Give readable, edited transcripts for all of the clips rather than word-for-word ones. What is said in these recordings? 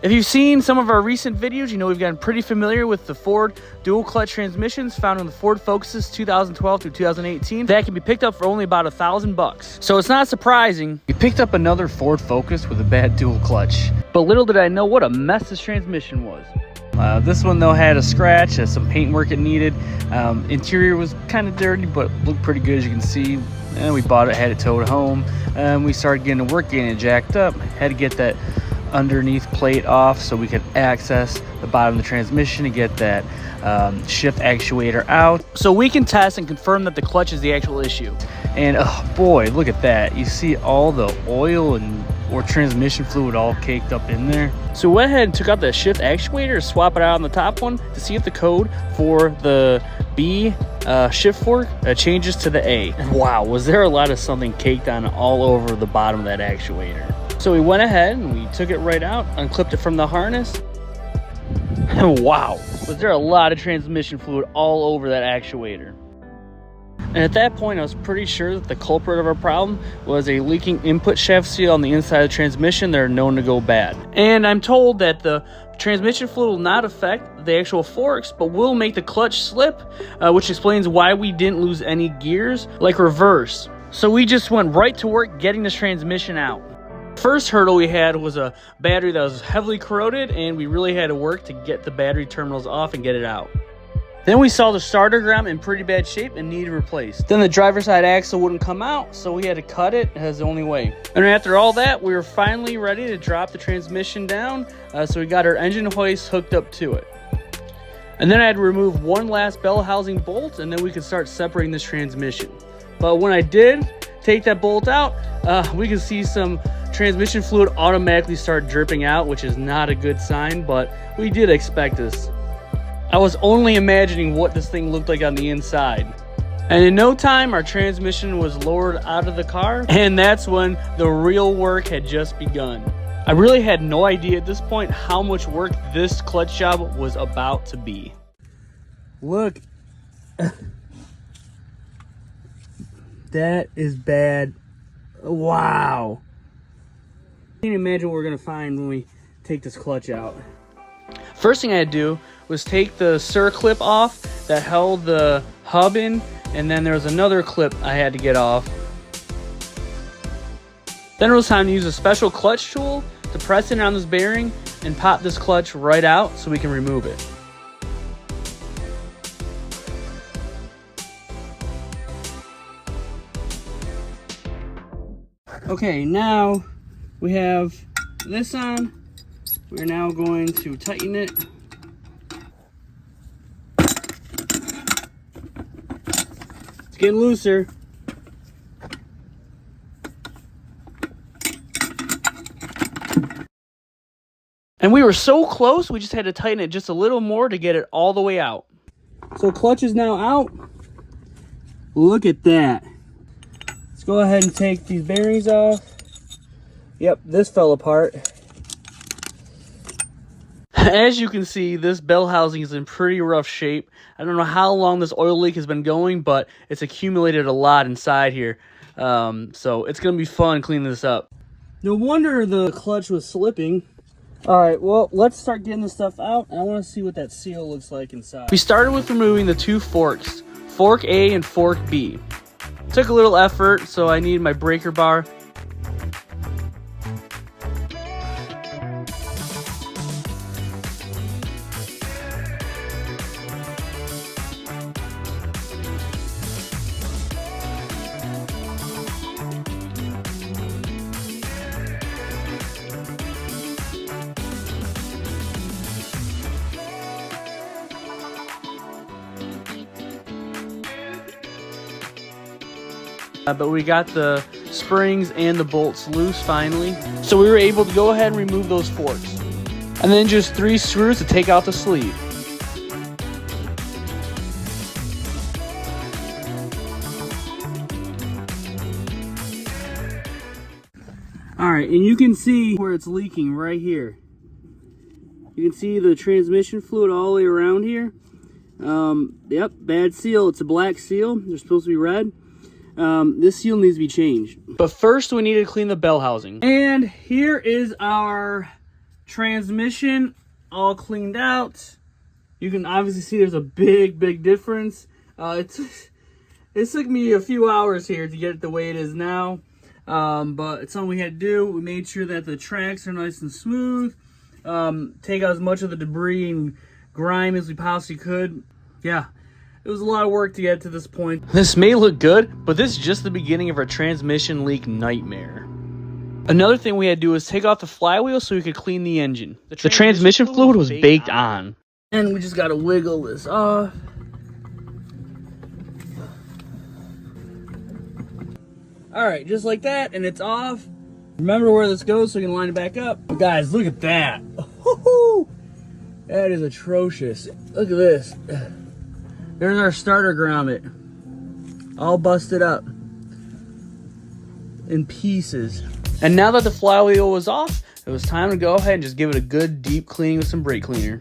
If you've seen some of our recent videos, you know we've gotten pretty familiar with the Ford dual clutch transmissions found in the Ford Focuses 2012 through 2018. That can be picked up for only about $1,000. So it's not surprising we picked up another Ford Focus with a bad dual clutch. But little did I know what a mess this transmission was. This one though had a scratch, some paint work it needed. Interior was kind of dirty, but looked pretty good as you can see. And we bought it, had it towed home. We started getting to work, getting it jacked up. Had to get that underneath plate off so we could access the bottom of the transmission to get that shift actuator out, so we can test and confirm that the clutch is the actual issue. And oh boy, look at that. You see all the oil or transmission fluid all caked up in there. So we went ahead and took out the shift actuator to swap it out on the top one to see if the code for the B shift fork changes to the A. And wow, was there a lot of something caked on all over the bottom of that actuator. So we went ahead and we took it right out, unclipped it from the harness. And wow, was there a lot of transmission fluid all over that actuator. And at that point, I was pretty sure that the culprit of our problem was a leaking input shaft seal on the inside of the transmission that are known to go bad. And I'm told that the transmission fluid will not affect the actual forks, but will make the clutch slip, which explains why we didn't lose any gears, like reverse. So we just went right to work getting this transmission out. First hurdle we had was a battery that was heavily corroded, and we really had to work to get the battery terminals off and get it out. Then we saw the starter ground in pretty bad shape and needed replaced. Then the driver's side axle wouldn't come out, so we had to cut it as the only way. And after all that, we were finally ready to drop the transmission down, so we got our engine hoist hooked up to it. And then I had to remove one last bell housing bolt, and then we could start separating this transmission. But when I did take that bolt out, we could see some transmission fluid automatically start dripping out, which is not a good sign, but we did expect this. I was only imagining what this thing looked like on the inside. And in no time, our transmission was lowered out of the car, and that's when the real work had just begun. I really had no idea at this point how much work this clutch job was about to be. Look. That is bad. Wow. I can't imagine what we're gonna find when we take this clutch out. First thing I had to do was take the clip off that held the hub in, and then there was another clip I had to get off. Then it was time to use a special clutch tool to press it on this bearing and pop this clutch right out so we can remove it. Okay, now we have this on. We're now going to tighten it. It's getting looser. And we were so close, we just had to tighten it just a little more to get it all the way out. So clutch is now out. Look at that. Let's go ahead and take these bearings off. Yep, this fell apart. As you can see, this bell housing is in pretty rough shape. I don't know how long this oil leak has been going, but it's accumulated a lot inside here. So it's going to be fun cleaning this up. No wonder the clutch was slipping. All right, well, let's start getting this stuff out. I want to see what that seal looks like inside. We started with removing the two forks, Fork A and Fork B. Took a little effort, so I needed my breaker bar. But we got the springs and the bolts loose finally. So we were able to go ahead and remove those forks. And then just 3 screws to take out the sleeve. Alright, and you can see where it's leaking right here. You can see the transmission fluid all the way around here. Yep, bad seal. It's a black seal. They're supposed to be red. This seal needs to be changed. But first we need to clean the bell housing. And here is our Transmission all cleaned out. You can obviously see there's a big difference. It took me a few hours here to get it the way it is now, but it's something we had to do. We made sure that the tracks are nice and smooth, take out as much of the debris and grime as we possibly could. Yeah, it was a lot of work to get to this point. This may look good, but this is just the beginning of our transmission leak nightmare. Another thing we had to do was take off the flywheel so we could clean the engine. The transmission fluid was baked on. And we just gotta wiggle this off. All right, just like that, and it's off. Remember where this goes so we can line it back up. But guys, look at that. That is atrocious. Look at this. There's our starter grommet, all busted up in pieces. And now that the flywheel was off, it was time to go ahead and just give it a good deep cleaning with some brake cleaner.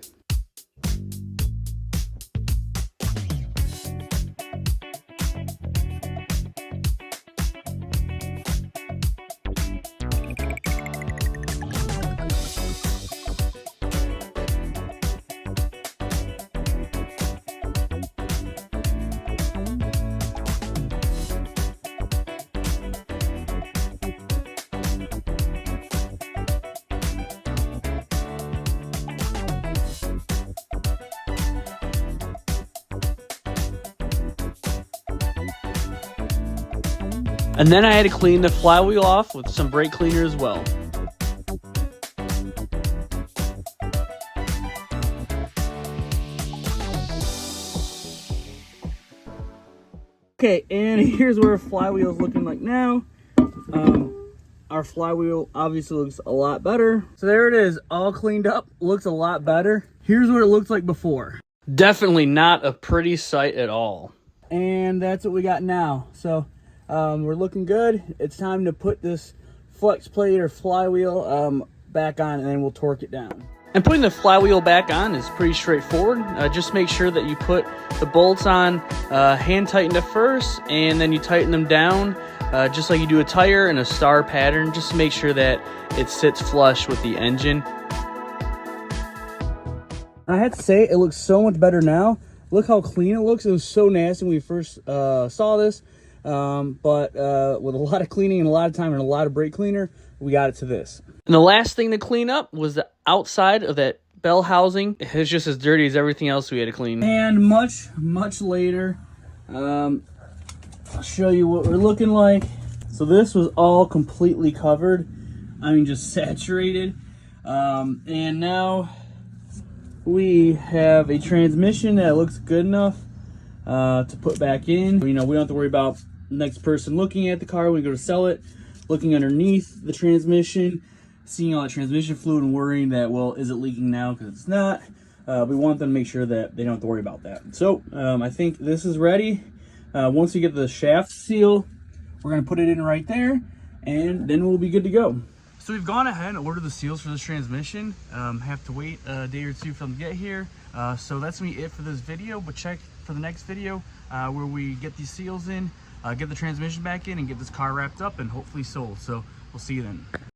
And then I had to clean the flywheel off with some brake cleaner as well. Okay, and here's what our flywheel is looking like now. Our flywheel obviously looks a lot better. So there it is, all cleaned up, looks a lot better. Here's what it looked like before. Definitely not a pretty sight at all. And that's what we got now. So we're looking good. It's time to put this flex plate or flywheel back on, and then we'll torque it down. And putting the flywheel back on is pretty straightforward. Just make sure that you put the bolts on hand tightened at first, and then you tighten them down just like you do a tire in a star pattern, just to make sure that it sits flush with the engine. I have to say, it looks so much better now. Look how clean it looks. It was so nasty when we first saw this. But with a lot of cleaning and a lot of time and a lot of brake cleaner, we got it to this. And the last thing to clean up was the outside of that bell housing. It's just as dirty as everything else we had to clean. And much later, I'll show you what we're looking like. So this was all completely covered. I mean, just saturated. And now we have a transmission that looks good enough to put back in. You know, we don't have to worry about the next person looking at the car when we go to sell it, looking underneath the transmission, seeing all the transmission fluid and worrying that, well, is it leaking now? Because it's not. We want them to make sure that they don't have to worry about that. So I think this is ready. Once we get the shaft seal, we're going to put it in right there, and then we'll be good to go. So we've gone ahead and ordered the seals for this transmission. Have to wait a day or two for them to get here. So that's going to be it for this video, but check for the next video where we get these seals in, get the transmission back in, and get this car wrapped up and hopefully sold. So we'll see you then.